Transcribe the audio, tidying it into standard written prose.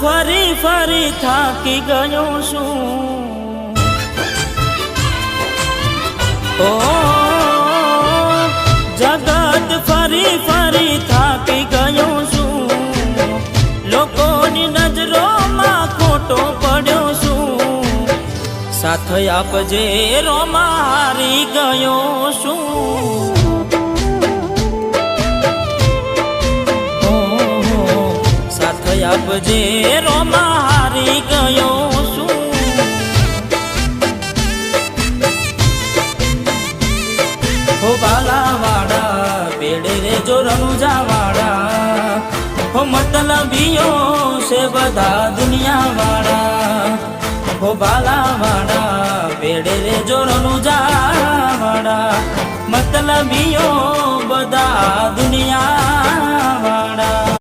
ફરી ફરી થાકી ગયો છું। ઓ જગત ફરી ફરી થાકી ગયો છું। લોકોની નજરોમાં ખોટો પડ્યો છું। સાથ આપજે રોમાં હારી ગયો છું। આપજે રોમાં હારી ગયો છું। હો બાલાવાડા બેડે રે જો રણુજાવાડા, હો મતલબીઓ છે બધા દુનિયાવાળા। હો બાલાવાડા બેડે રે જો રણુજાવાડા, મતલબીઓ બધા દુનિયાવાળા।